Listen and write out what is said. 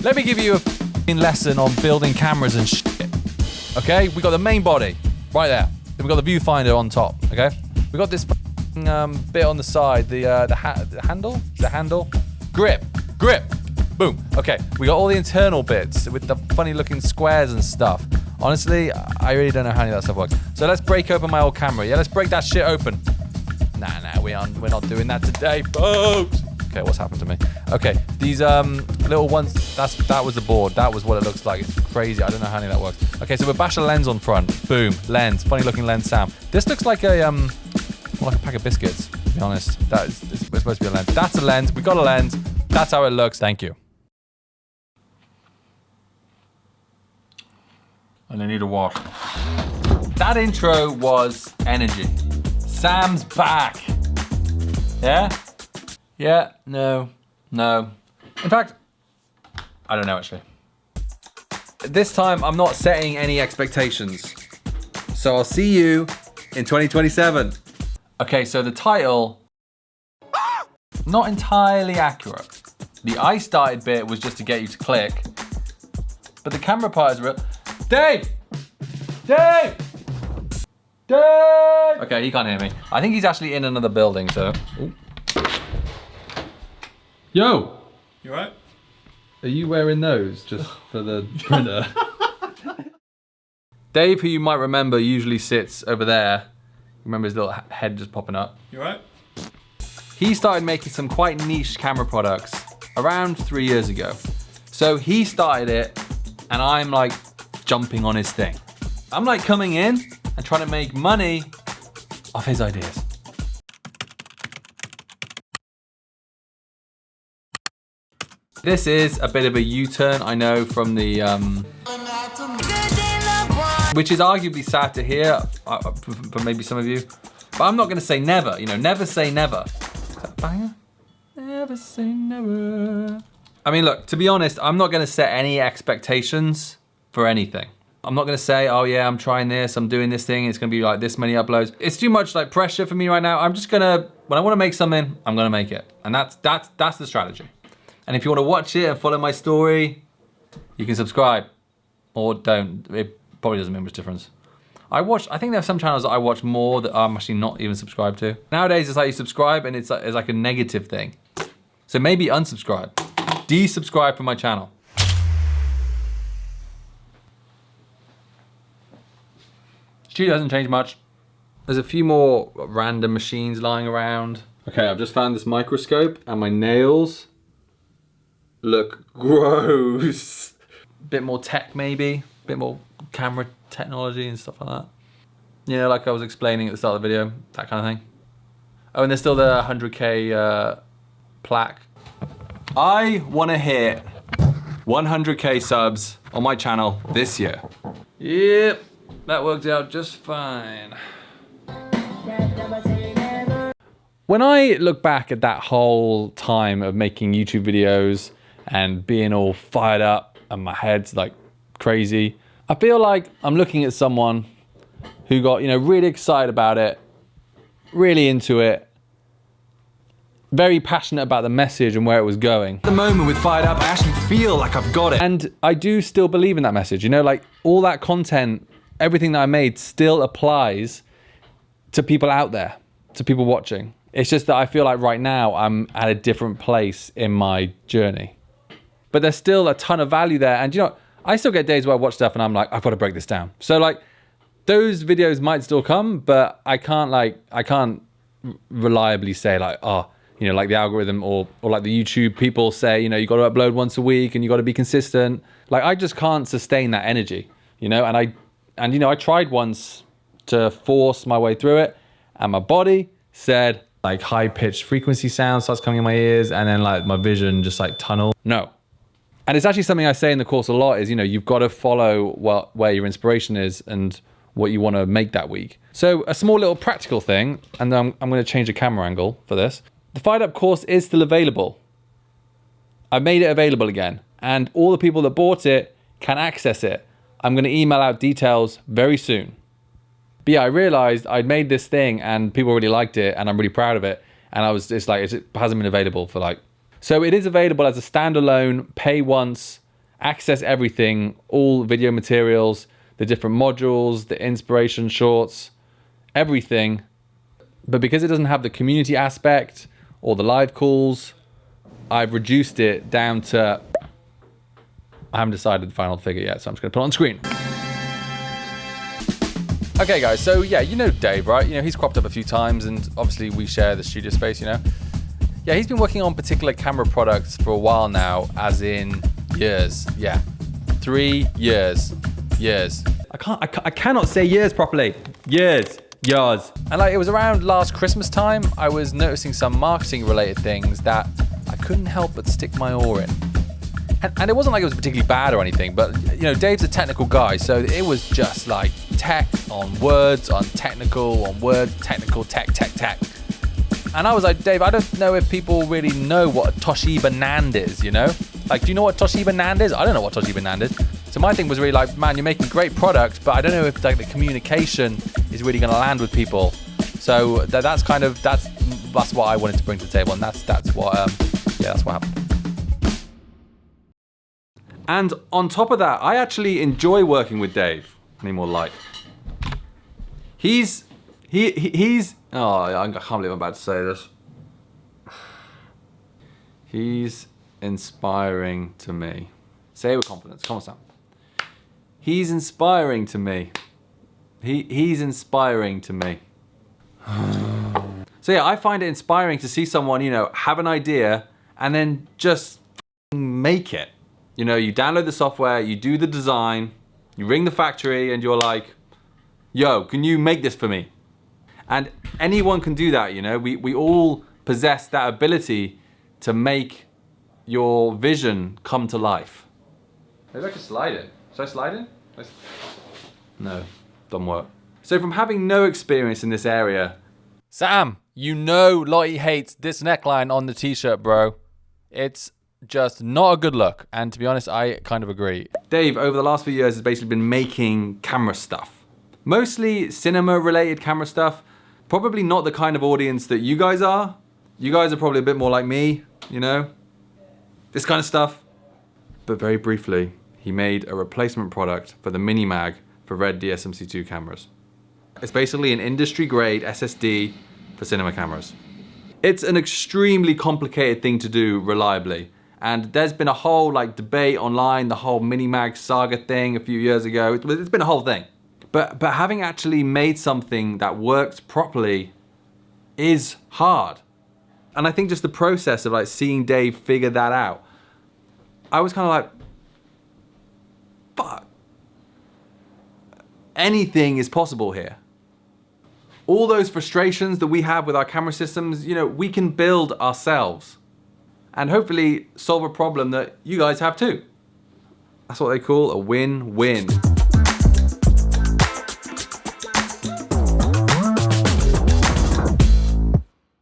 Let me give you a lesson on building cameras and shit. Okay, we got the main body right there. Then we got the viewfinder on top. Okay, we got this bit on the side, the handle, grip. Boom. Okay, we got all the internal bits with the funny looking squares and stuff. Honestly, I really don't know how any of that stuff works. So let's break open my old camera. Yeah, let's break that shit open. Nah, we're not doing that today, folks. Okay, what's happened to me? Okay, these little ones, that was the board. That was what it looks like. It's crazy. I don't know how any of that works. Okay, so we bash a lens on front. Boom, lens. Funny looking lens sound. This looks like a more like a pack of biscuits, to be honest. It's supposed to be a lens. That's a lens. We got a lens. That's how it looks. Thank you. And I need a wash. That intro was energy. Sam's back. Yeah? Yeah, no. In fact, I don't know actually. This time I'm not setting any expectations. So I'll see you in 2027. Okay, so the title, not entirely accurate. The I started bit was just to get you to click, but the camera part is real. Dave! Okay, he can't hear me. I think he's actually in another building, so. Ooh. Yo! You alright? Are you wearing those just for the printer? Dave, who you might remember, usually sits over there. Remember his little head just popping up? You alright? He started making some quite niche camera products around 3 years ago. So he started it, and I'm like jumping on his thing. I'm like coming in and trying to make money off his ideas. This is a bit of a U-turn, I know, from the, which is arguably sad to hear for maybe some of you, but I'm not gonna say never, you know, never say never. Is that a banger? Never say never. I mean, look, to be honest, I'm not gonna set any expectations for anything. I'm not gonna say, oh yeah, I'm trying this, I'm doing this thing, it's gonna be like this many uploads. It's too much like pressure for me right now. I'm just gonna, when I wanna make something, I'm gonna make it. And that's the strategy. And if you wanna watch it and follow my story, you can subscribe. Or don't, it probably doesn't make much difference. I think there's some channels that I watch more that I'm actually not even subscribed to. Nowadays, it's like you subscribe and it's like a negative thing. So maybe unsubscribe. Desubscribe from my channel. Studio hasn't changed much. There's a few more random machines lying around. Okay, I've just found this microscope and my nails look gross. Bit more tech maybe, bit more camera technology and stuff like that. You know, like I was explaining at the start of the video, that kind of thing. Oh, and there's still the 100K plaque. I wanna hit 100K subs on my channel this year. Yep, that worked out just fine. When I look back at that whole time of making YouTube videos and being all fired up and my head's like crazy, I feel like I'm looking at someone who got, you know, really excited about it, really into it, very passionate about the message and where it was going. At the moment with Fired Up, I actually feel like I've got it. And I do still believe in that message, you know, like all that content, everything that I made still applies to people out there, to people watching. It's just that I feel like right now I'm at a different place in my journey. But there's still a ton of value there. And you know, I still get days where I watch stuff and I'm like, I've got to break this down. So like, those videos might still come, but I can't reliably say like, oh, you know, like the algorithm or like the YouTube people say, you know, you got to upload once a week and you got to be consistent. Like, I just can't sustain that energy, you know? And you know, I tried once to force my way through it and my body said like high pitched frequency sound starts coming in my ears and then like my vision just like tunnel. No. And it's actually something I say in the course a lot is, you know, you've got to follow where your inspiration is and what you want to make that week. So a small little practical thing, and I'm going to change the camera angle for this. The Fired Up course is still available. I've made it available again, and all the people that bought it can access it. I'm going to email out details very soon. But yeah, I realized I'd made this thing and people really liked it and I'm really proud of it. And it hasn't been available for like, so it is available as a standalone pay once access everything, all video materials, the different modules, the inspiration shorts, everything. But because it doesn't have the community aspect or the live calls, I've reduced it down to, I haven't decided the final figure yet, so I'm just gonna put it on screen. Okay guys, so yeah, you know Dave, right? You know, he's cropped up a few times and obviously we share the studio space, you know? Yeah, he's been working on particular camera products for a while now, as in years, yeah. 3 years, years. I cannot say years properly. Years. And like, it was around last Christmas time, I was noticing some marketing related things that I couldn't help but stick my oar in. And it wasn't like it was particularly bad or anything, but you know, Dave's a technical guy, so it was just like tech on words, on technical, on words, technical, tech. And I was like, Dave, I don't know if people really know what a Toshiba NAND is, you know? Like, do you know what Toshiba NAND is? I don't know what Toshiba NAND is. So my thing was really like, man, you're making great products, but I don't know if like the communication is really gonna land with people. So that's what I wanted to bring to the table, and that's what happened. And on top of that, I actually enjoy working with Dave. I need more light. He's, oh, I can't believe I'm about to say this. He's inspiring to me. Say it with confidence, come on Sam. He's inspiring to me. He's inspiring to me. So yeah, I find it inspiring to see someone, you know, have an idea and then just make it. You know, you download the software, you do the design, you ring the factory and you're like, yo, can you make this for me? And anyone can do that, you know? We all possess that ability to make your vision come to life. Maybe I could slide it. Should I slide it? No, doesn't work. So from having no experience in this area, Sam, you know Lottie hates this neckline on the t-shirt, bro. It's just not a good look, and to be honest, I kind of agree. Dave, over the last few years, has basically been making camera stuff. Mostly cinema-related camera stuff. Probably not the kind of audience that you guys are. You guys are probably a bit more like me, you know? This kind of stuff. But very briefly, he made a replacement product for the Mini Mag for Red DSMC2 cameras. It's basically an industry-grade SSD for cinema cameras. It's an extremely complicated thing to do reliably. And there's been a whole like debate online, the whole Mini Mag saga thing a few years ago. It's been a whole thing. But having actually made something that works properly is hard. And I think just the process of like seeing Dave figure that out, I was kind of like, fuck. Anything is possible here. All those frustrations that we have with our camera systems, you know, we can build ourselves. And hopefully solve a problem that you guys have too. That's what they call a win-win.